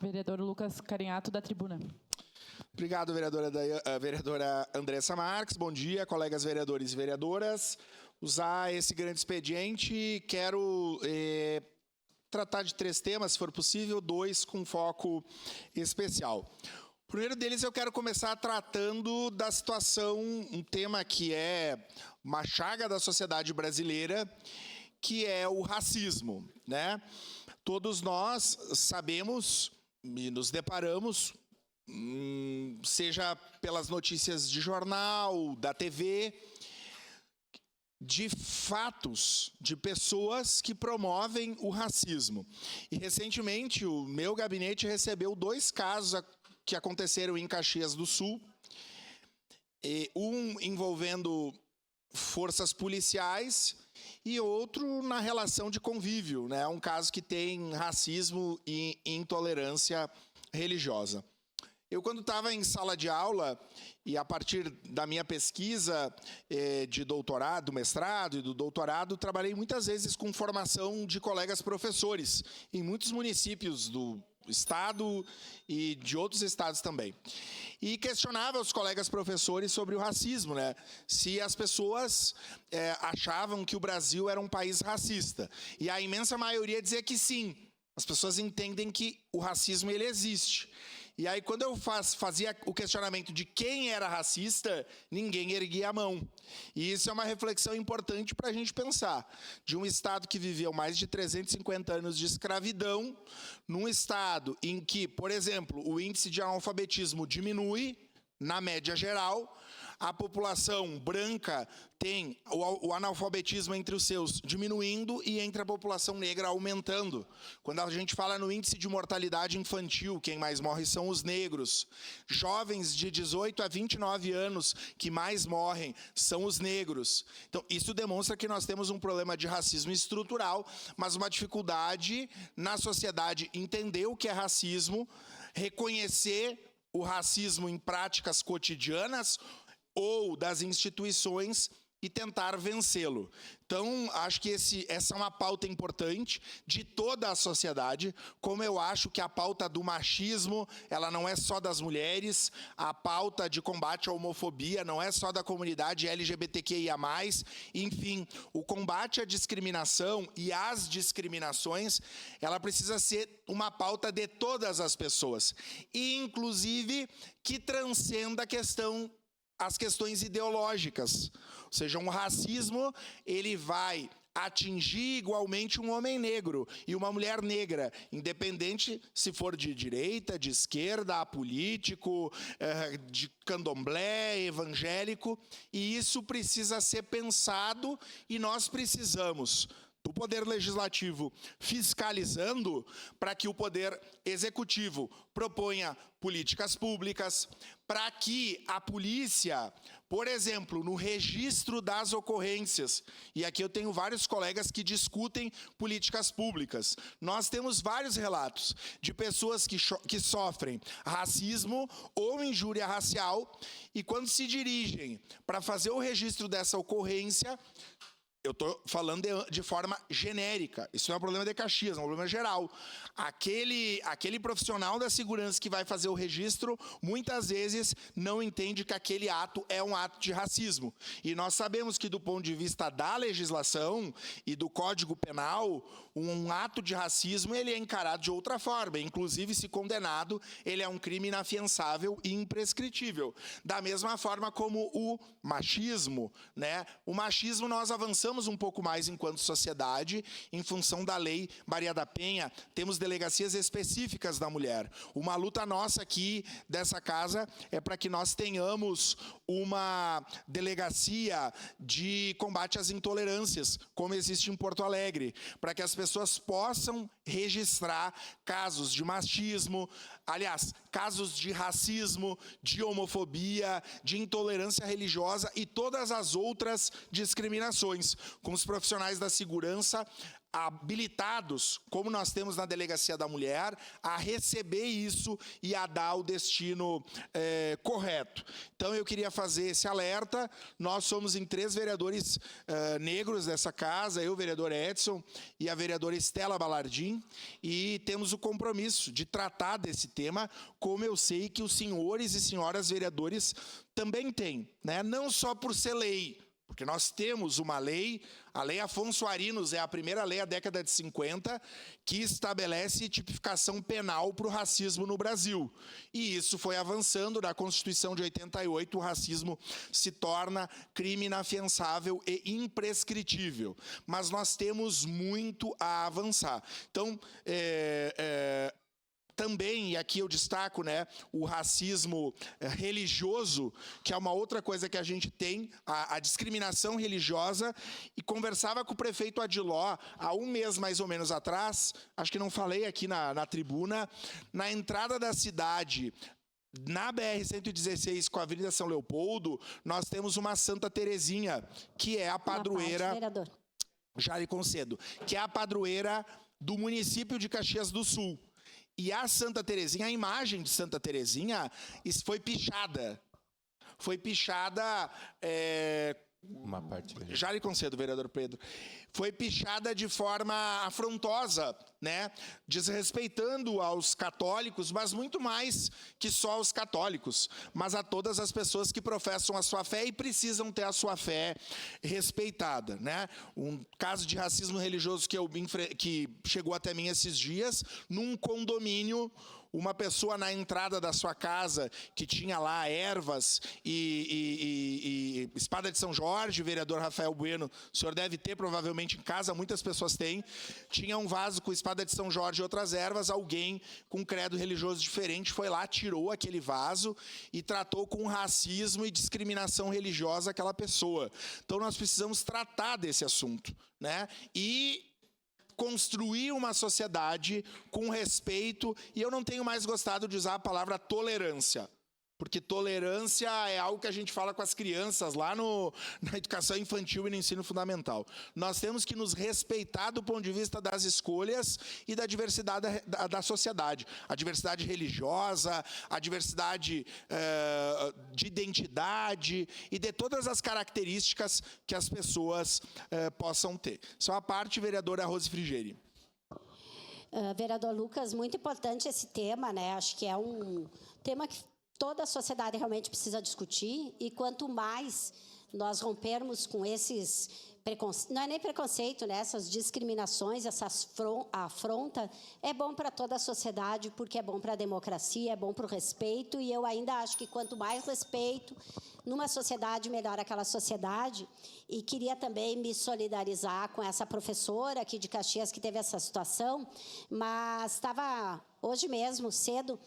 Vereador Lucas Carinhato, da tribuna. Obrigado, vereadora Andressa Marques. Bom dia, colegas vereadores e vereadoras. Usar esse grande expediente, quero tratar de 3 temas, se for possível, 2 com foco especial. O primeiro deles eu quero começar tratando da situação, um tema que é uma chaga da sociedade brasileira, que é o racismo, né? Todos nós sabemos e nos deparamos, seja pelas notícias de jornal, da TV, de fatos de pessoas que promovem o racismo. E recentemente o meu gabinete recebeu 2 casos que aconteceram em Caxias do Sul, um envolvendo forças policiais e outro na relação de convívio, né? Um caso que tem racismo e intolerância religiosa. Eu, quando estava em sala de aula, e a partir da minha pesquisa de doutorado, do mestrado e do doutorado, trabalhei muitas vezes com formação de colegas professores, em muitos municípios do estado e de outros estados também. E questionava os colegas professores sobre o racismo, né? Se as pessoas achavam que o Brasil era um país racista. E a imensa maioria dizia que sim. As pessoas entendem que o racismo ele existe. E aí, quando eu fazia o questionamento de quem era racista, ninguém erguia a mão. E isso é uma reflexão importante para a gente pensar. De um Estado que viveu mais de 350 anos de escravidão, num Estado em que, por exemplo, o índice de analfabetismo diminui, na média geral, a população branca tem o analfabetismo entre os seus diminuindo e entre a população negra aumentando. Quando a gente fala no índice de mortalidade infantil, quem mais morre são os negros. Jovens de 18 a 29 anos que mais morrem são os negros. Então, isso demonstra que nós temos um problema de racismo estrutural, mas uma dificuldade na sociedade entender o que é racismo, reconhecer o racismo em práticas cotidianas ou das instituições e tentar vencê-lo. Então, acho que essa é uma pauta importante de toda a sociedade, como eu acho que a pauta do machismo, ela não é só das mulheres, a pauta de combate à homofobia não é só da comunidade LGBTQIA+, enfim, o combate à discriminação e às discriminações, ela precisa ser uma pauta de todas as pessoas, e inclusive que transcenda as questões ideológicas. Ou seja, um racismo, ele vai atingir igualmente um homem negro e uma mulher negra, independente se for de direita, de esquerda, apolítico, de candomblé, evangélico, e isso precisa ser pensado e nós precisamos do Poder Legislativo fiscalizando para que o Poder Executivo proponha políticas públicas, para que a polícia, por exemplo, no registro das ocorrências, e aqui eu tenho vários colegas que discutem políticas públicas, nós temos vários relatos de pessoas que sofrem racismo ou injúria racial, e quando se dirigem para fazer o registro dessa ocorrência, eu estou falando de forma genérica. Isso não é um problema de Caxias, é um problema geral. Aquele profissional da segurança que vai fazer o registro, muitas vezes não entende que aquele ato é um ato de racismo. E nós sabemos que, do ponto de vista da legislação e do Código Penal, um ato de racismo ele é encarado de outra forma. Inclusive, se condenado, ele é um crime inafiançável e imprescritível. Da mesma forma como o machismo, né? O machismo nós avançamos um pouco mais enquanto sociedade, em função da Lei Maria da Penha, temos delegacias específicas da mulher. Uma luta nossa aqui, dessa casa, é para que nós tenhamos uma delegacia de combate às intolerâncias, como existe em Porto Alegre, para que as pessoas possam registrar casos de machismo, aliás, casos de racismo, de homofobia, de intolerância religiosa e todas as outras discriminações. com os profissionais da segurança habilitados, como nós temos na Delegacia da Mulher, a receber isso e a dar o destino correto. Então, eu queria fazer esse alerta. Nós somos em 3 vereadores negros dessa casa, eu, o vereador Edson, e a vereadora Estela Balardim, e temos o compromisso de tratar desse tema, como eu sei que os senhores e senhoras vereadores também têm, né? Não só por ser lei, porque nós temos uma lei, a Lei Afonso Arinos é a primeira lei da década de 50, que estabelece tipificação penal para o racismo no Brasil. E isso foi avançando. Na Constituição de 88, o racismo se torna crime inafiançável e imprescritível. Mas nós temos muito a avançar. Então, também, e aqui eu destaco, né, o racismo religioso, que é uma outra coisa que a gente tem, a discriminação religiosa, e conversava com o prefeito Adiló há um mês mais ou menos atrás, acho que não falei aqui na tribuna, na entrada da cidade, na BR-116 com a Avenida São Leopoldo, nós temos uma Santa Terezinha, que é a padroeira... Já lhe concedo. Que é a padroeira do município de Caxias do Sul. E a Santa Terezinha, a imagem de Santa Terezinha, foi pichada. Foi pichada... Uma parte. Já lhe concedo, vereador Pedro. Foi pichada de forma afrontosa, né? Desrespeitando aos católicos, mas muito mais que só aos católicos, mas a todas as pessoas que professam a sua fé e precisam ter a sua fé respeitada, né? Um caso de racismo religioso que chegou até mim esses dias, num condomínio, uma pessoa na entrada da sua casa que tinha lá ervas e espada de São Jorge, vereador Rafael Bueno, o senhor deve ter provavelmente em casa, muitas pessoas têm, tinha um vaso com espada de São Jorge e outras ervas, alguém com credo religioso diferente foi lá, tirou aquele vaso e tratou com racismo e discriminação religiosa aquela pessoa. Então nós precisamos tratar desse assunto, né? E construir uma sociedade com respeito, e eu não tenho mais gostado de usar a palavra tolerância, porque tolerância é algo que a gente fala com as crianças lá na educação infantil e no ensino fundamental. Nós temos que nos respeitar do ponto de vista das escolhas e da diversidade da sociedade. A diversidade religiosa, a diversidade de identidade e de todas as características que as pessoas possam ter. Isso é uma parte, vereadora Rose Frigeri. Vereador Lucas, muito importante esse tema, né? Acho que é um tema que toda a sociedade realmente precisa discutir, e quanto mais nós rompermos com esses preconceitos, não é nem preconceito, né? Essas discriminações, essas afrontas, é bom para toda a sociedade, porque é bom para a democracia, é bom para o respeito, e eu ainda acho que quanto mais respeito numa sociedade, melhor aquela sociedade. E queria também me solidarizar com essa professora aqui de Caxias que teve essa situação, mas estava hoje mesmo, cedo,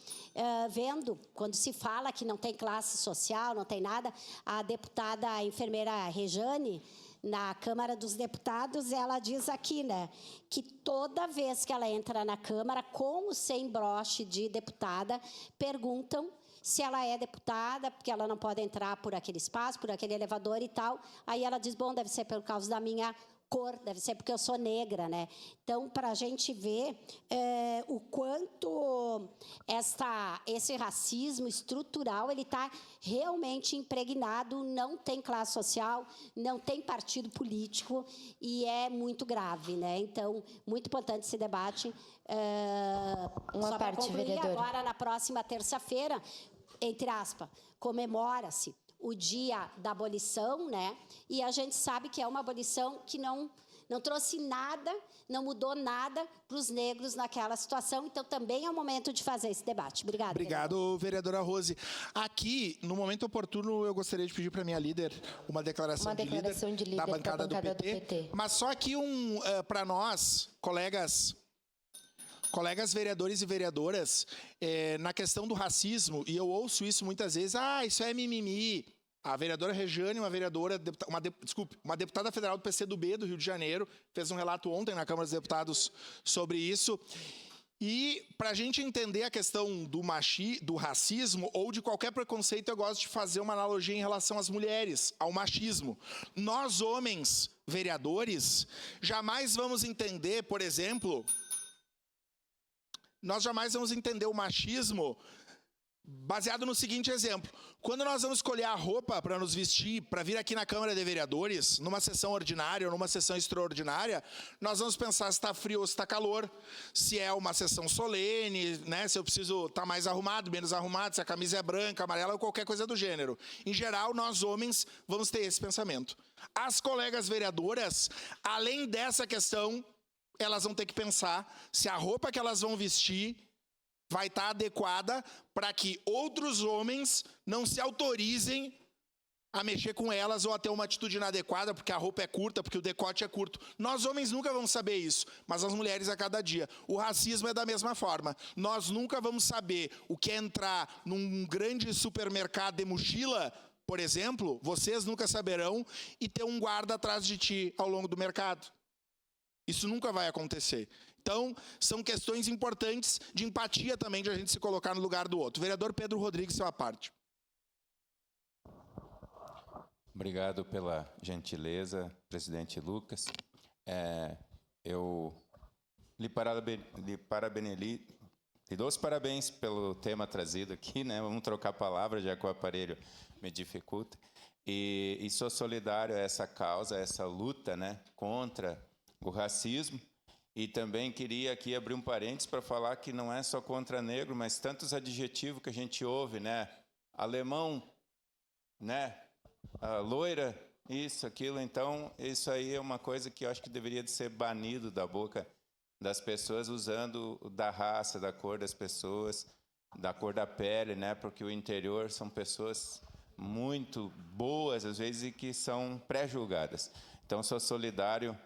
vendo, quando se fala que não tem classe social, não tem nada, a deputada, a enfermeira Rejane, na Câmara dos Deputados, ela diz aqui, né, que toda vez que ela entra na Câmara, com ou sem broche de deputada, perguntam se ela é deputada, porque ela não pode entrar por aquele espaço, por aquele elevador e tal. Aí ela diz, bom, deve ser por causa da minha cor, deve ser porque eu sou negra, né? Então, para a gente ver o quanto esse racismo estrutural, ele está realmente impregnado, não tem classe social, não tem partido político, e é muito grave, né? Então, muito importante esse debate. Uma parte, vereadora. Agora, na próxima terça-feira, entre aspas, comemora-se o dia da abolição, né? E a gente sabe que é uma abolição que não trouxe nada, não mudou nada para os negros naquela situação. Então, também é o momento de fazer esse debate. Obrigada. Obrigado, vereadora Rose. Aqui, no momento oportuno, eu gostaria de pedir para a minha líder uma declaração de líder da bancada do PT. Mas só aqui para nós, colegas vereadores e vereadoras, na questão do racismo, e eu ouço isso muitas vezes, isso é mimimi. A vereadora Rejane, uma deputada federal do PCdoB do Rio de Janeiro, fez um relato ontem na Câmara dos Deputados sobre isso. E para a gente entender a questão do racismo ou de qualquer preconceito, eu gosto de fazer uma analogia em relação às mulheres, ao machismo. Nós, homens vereadores, jamais vamos entender, por exemplo, o machismo baseado no seguinte exemplo. Quando nós vamos escolher a roupa para nos vestir, para vir aqui na Câmara de Vereadores, numa sessão ordinária ou numa sessão extraordinária, nós vamos pensar se está frio ou se está calor, se é uma sessão solene, né, se eu preciso estar mais arrumado, menos arrumado, se a camisa é branca, amarela ou qualquer coisa do gênero. Em geral, nós homens vamos ter esse pensamento. As colegas vereadoras, além dessa questão, elas vão ter que pensar se a roupa que elas vão vestir vai estar adequada para que outros homens não se autorizem a mexer com elas ou a ter uma atitude inadequada porque a roupa é curta, porque o decote é curto. Nós homens nunca vamos saber isso, mas as mulheres a cada dia. O racismo é da mesma forma. Nós nunca vamos saber o que é entrar num grande supermercado de mochila, por exemplo, vocês nunca saberão, e ter um guarda atrás de ti ao longo do mercado. Isso nunca vai acontecer. Então, são questões importantes de empatia também, de a gente se colocar no lugar do outro. Vereador Pedro Rodrigues, sua parte. Obrigado pela gentileza, presidente Lucas. Eu lhe dou os parabéns pelo tema trazido aqui, né? Vamos trocar palavras, já que o aparelho me dificulta. E sou solidário a essa causa, a essa luta, né, contra o racismo. E também queria aqui abrir um parênteses para falar que não é só contra negro, mas tantos adjetivos que a gente ouve, né? Alemão, né? Loira, isso, aquilo. Então, isso aí é uma coisa que eu acho que deveria de ser banido da boca das pessoas, usando da raça, da cor das pessoas, da cor da pele, né? Porque o interior são pessoas muito boas, às vezes, e que são pré-julgadas. Então, sou solidário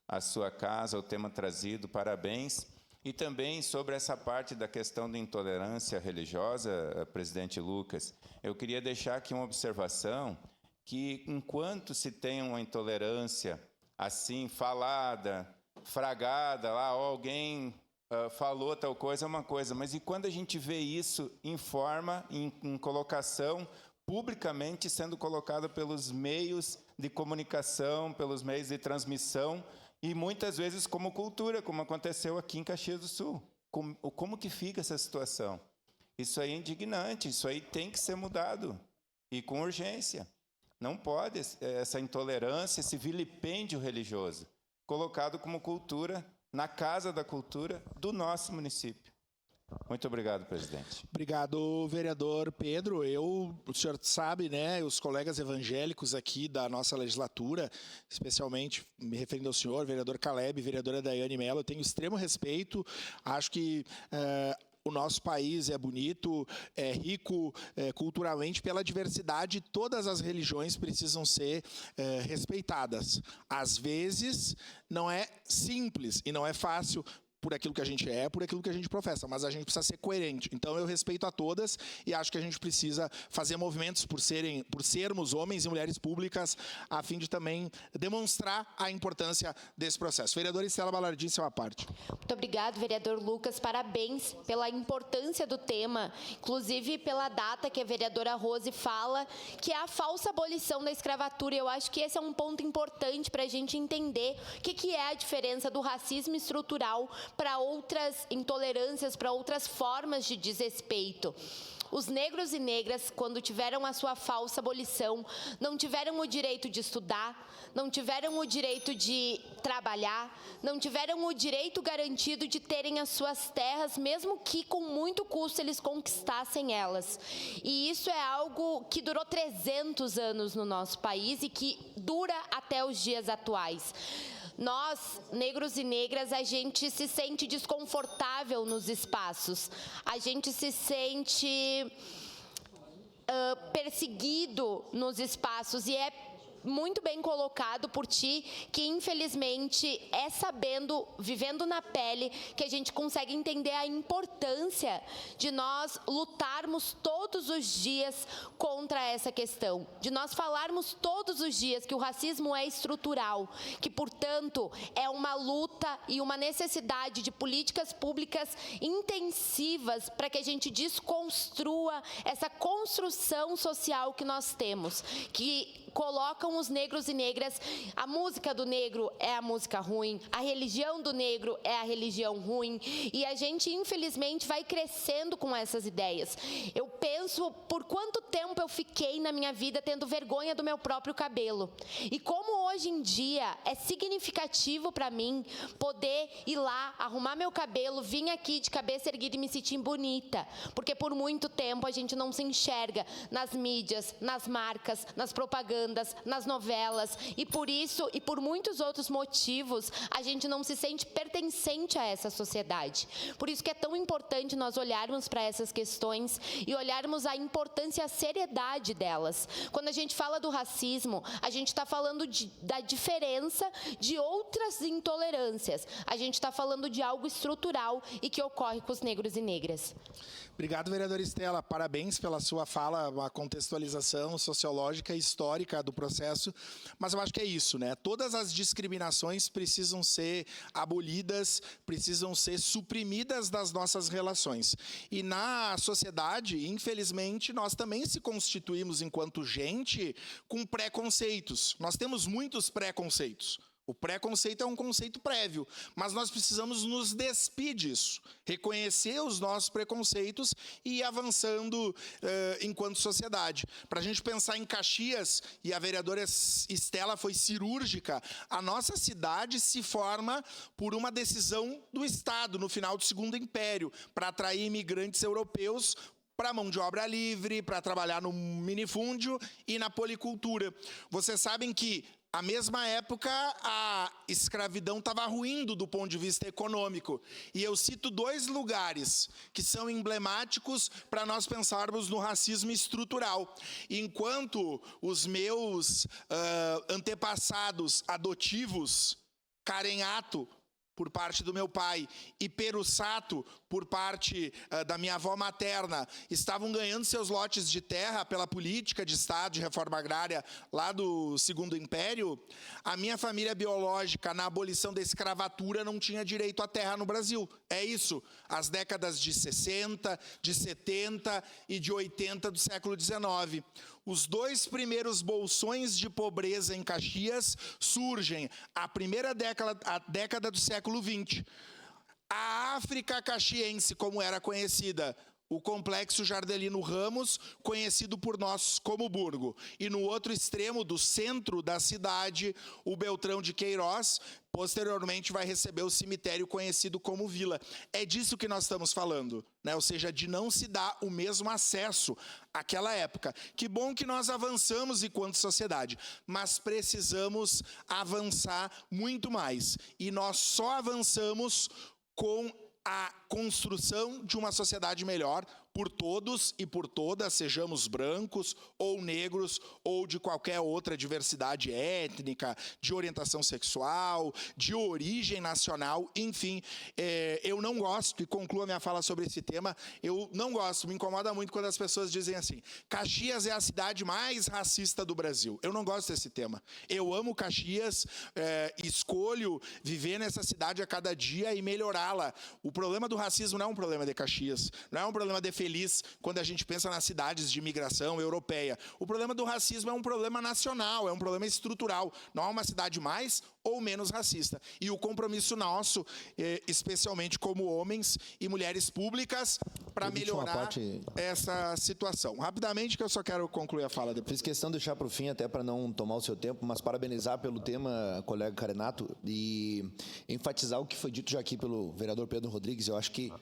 à sua casa, ao tema trazido, parabéns. E também sobre essa parte da questão da intolerância religiosa, presidente Lucas, eu queria deixar aqui uma observação que, enquanto se tem uma intolerância assim, falada, fragada, lá alguém falou tal coisa, é uma coisa, mas e quando a gente vê isso em forma, em colocação, publicamente sendo colocada pelos meios de comunicação, pelos meios de transmissão, e muitas vezes como cultura, como aconteceu aqui em Caxias do Sul. Como que fica essa situação? Isso aí é indignante, isso aí tem que ser mudado, e com urgência. Não pode essa intolerância, esse vilipêndio religioso, colocado como cultura, na Casa da Cultura do nosso município. Muito obrigado, presidente. Obrigado, vereador Pedro. O senhor sabe, né, os colegas evangélicos aqui da nossa legislatura, especialmente me referindo ao senhor, vereador Caleb, vereadora Daiane Mello, eu tenho extremo respeito, acho que o nosso país é bonito, é rico culturalmente pela diversidade, todas as religiões precisam ser respeitadas. Às vezes, não é simples e não é fácil por aquilo que a gente por aquilo que a gente professa, mas a gente precisa ser coerente. Então, eu respeito a todas e acho que a gente precisa fazer movimentos por sermos homens e mulheres públicas, a fim de também demonstrar a importância desse processo. Vereadora Estela Balardim, sua parte. Muito obrigado, vereador Lucas. Parabéns pela importância do tema, inclusive pela data que a vereadora Rose fala, que é a falsa abolição da escravatura. Eu acho que esse é um ponto importante para a gente entender o que é a diferença do racismo estrutural para outras intolerâncias, para outras formas de desrespeito. Os negros e negras, quando tiveram a sua falsa abolição, não tiveram o direito de estudar, não tiveram o direito de trabalhar, não tiveram o direito garantido de terem as suas terras, mesmo que com muito custo eles conquistassem elas. E isso é algo que durou 300 anos no nosso país e que dura até os dias atuais. Nós, negros e negras, a gente se sente desconfortável nos espaços, a gente se sente perseguido nos espaços, e é muito bem colocado por ti, que infelizmente é sabendo, vivendo na pele, que a gente consegue entender a importância de nós lutarmos todos os dias contra essa questão, de nós falarmos todos os dias que o racismo é estrutural, que, portanto, é uma luta e uma necessidade de políticas públicas intensivas para que a gente desconstrua essa construção social que nós temos, que colocam os negros e negras, a música do negro é a música ruim, a religião do negro é a religião ruim, e a gente, infelizmente, vai crescendo com essas ideias. Eu penso por quanto tempo eu fiquei na minha vida tendo vergonha do meu próprio cabelo, e como hoje em dia é significativo para mim poder ir lá, arrumar meu cabelo, vir aqui de cabeça erguida e me sentir bonita, porque por muito tempo a gente não se enxerga nas mídias, nas marcas, nas propagandas, nas novelas, e por isso e por muitos outros motivos a gente não se sente pertencente a essa sociedade. Por isso que é tão importante nós olharmos para essas questões e olharmos a importância e a seriedade delas. Quando a gente fala do racismo, a gente está falando da diferença de outras intolerâncias. A gente está falando de algo estrutural e que ocorre com os negros e negras. Obrigado, vereadora Estela. Parabéns pela sua fala, uma contextualização sociológica e histórica do processo. Mas eu acho que é isso, né? Todas as discriminações precisam ser abolidas, precisam ser suprimidas das nossas relações. E na sociedade, infelizmente, nós também se constituímos enquanto gente com preconceitos. Nós temos muitos preconceitos. O preconceito é um conceito prévio, mas nós precisamos nos despir disso, reconhecer os nossos preconceitos e ir avançando enquanto sociedade. Para a gente pensar em Caxias, e a vereadora Estela foi cirúrgica, a nossa cidade se forma por uma decisão do Estado no final do Segundo Império, para atrair imigrantes europeus para mão de obra livre, para trabalhar no minifúndio e na policultura. Vocês sabem que à mesma época, a escravidão estava ruindo do ponto de vista econômico. E eu cito 2 lugares que são emblemáticos para nós pensarmos no racismo estrutural. Enquanto os meus antepassados adotivos, Carenhato, por parte do meu pai, e Perussato, por parte da minha avó materna, estavam ganhando seus lotes de terra pela política de Estado de reforma agrária lá do Segundo Império, a minha família biológica, na abolição da escravatura, não tinha direito à terra no Brasil. É isso, as décadas de 60, de 70 e de 80 do século XIX. Os 2 primeiros bolsões de pobreza em Caxias surgem a primeira década do século XX. A África Caxiense, como era conhecida, o Complexo Jardelino Ramos, conhecido por nós como Burgo. E no outro extremo, do centro da cidade, o Beltrão de Queiroz, posteriormente vai receber o cemitério conhecido como Vila. É disso que nós estamos falando, né? Ou seja, de não se dar o mesmo acesso àquela época. Que bom que nós avançamos enquanto sociedade, mas precisamos avançar muito mais. E nós só avançamos com a construção de uma sociedade melhor por todos e por todas, sejamos brancos ou negros ou de qualquer outra diversidade étnica, de orientação sexual, de origem nacional, enfim. Eu não gosto, e concluo a minha fala sobre esse tema, eu não gosto, me incomoda muito quando as pessoas dizem assim, Caxias é a cidade mais racista do Brasil. Eu não gosto desse tema. Eu amo Caxias, escolho viver nessa cidade a cada dia e melhorá-la. O problema do racismo não é um problema de Caxias, não é um problema de Feliz, quando a gente pensa nas cidades de imigração europeia. O problema do racismo é um problema nacional, é um problema estrutural. Não há uma cidade mais ou menos racista. E o compromisso nosso, especialmente como homens e mulheres públicas, para melhorar essa situação. Rapidamente, que eu só quero concluir a fala depois. Fiz questão de deixar para o fim, até para não tomar o seu tempo, mas parabenizar pelo tema, colega Carenhato, e enfatizar o que foi dito já aqui pelo vereador Pedro Rodrigues. Eu acho que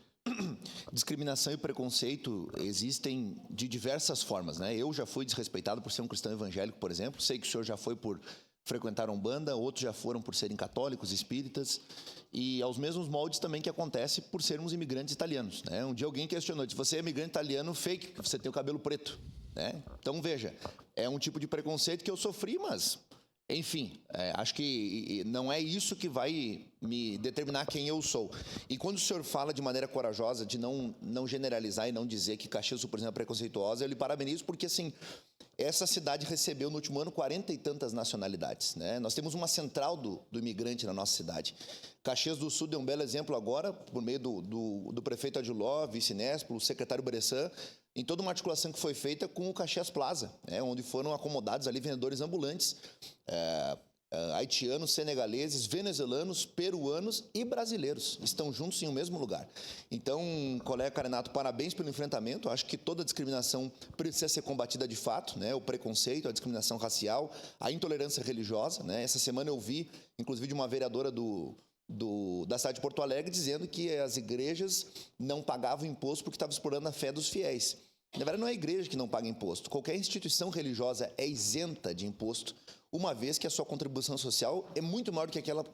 discriminação e preconceito existem de diversas formas, né? Eu já fui desrespeitado por ser um cristão evangélico, por exemplo. Sei que o senhor já foi por frequentar Umbanda, outros já foram por serem católicos, espíritas, e aos mesmos moldes também que acontece por sermos imigrantes italianos, né? Um dia alguém questionou, disse, você é imigrante italiano fake, você tem o cabelo preto, né? Então, veja, é um tipo de preconceito que eu sofri, mas Enfim, acho que não é isso que vai me determinar quem eu sou. E quando o senhor fala de maneira corajosa de não generalizar e não dizer que Caxias do Sul, por exemplo, é preconceituosa, eu lhe parabenizo porque, assim, essa cidade recebeu no último ano 40 e tantas nacionalidades, né? Nós temos uma central do imigrante na nossa cidade. Caxias do Sul deu um belo exemplo agora, por meio do prefeito Adiló, vice-Nespo, o secretário Bressan, em toda uma articulação que foi feita com o Caxias Plaza, onde foram acomodados ali vendedores ambulantes, haitianos, senegaleses, venezuelanos, peruanos e brasileiros. Estão juntos em um mesmo lugar. Então, colega Carenato, parabéns pelo enfrentamento. Acho que toda discriminação precisa ser combatida de fato, né? O preconceito, a discriminação racial, a intolerância religiosa, né? Essa semana eu vi, inclusive, de uma vereadora da cidade de Porto Alegre dizendo que as igrejas não pagavam imposto porque estavam explorando a fé dos fiéis. Na verdade, não é a igreja que não paga imposto. Qualquer instituição religiosa é isenta de imposto, uma vez que a sua contribuição social é muito maior do que aquilo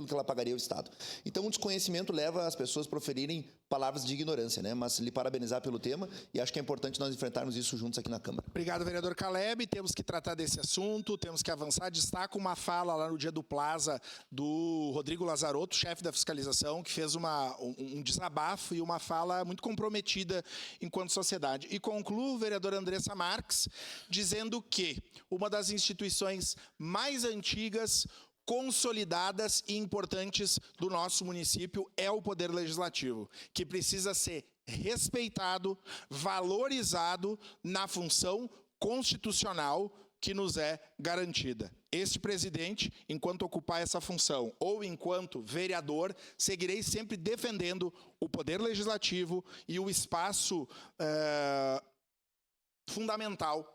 que ela pagaria ao Estado. Então, o desconhecimento leva as pessoas a proferirem palavras de ignorância, né? Mas lhe parabenizar pelo tema e acho que é importante nós enfrentarmos isso juntos aqui na Câmara. Obrigado, vereador Caleb. Temos que tratar desse assunto, temos que avançar. Destaco uma fala lá no dia do Plaza do Rodrigo Lazarotto, chefe da fiscalização, que fez um desabafo e uma fala muito comprometida enquanto sociedade. E concluo, vereadora Andressa Marques, dizendo que uma das instituições mais antigas, consolidadas e importantes do nosso município é o Poder Legislativo, que precisa ser respeitado, valorizado na função constitucional que nos é garantida. Este presidente, enquanto ocupar essa função ou enquanto vereador, seguirei sempre defendendo o Poder Legislativo e o espaço fundamental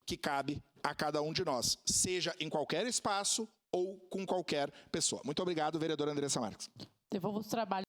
que cabe a cada um de nós, seja em qualquer espaço ou com qualquer pessoa. Muito obrigado, vereadora Andressa Marques. Devolvo os trabalhos.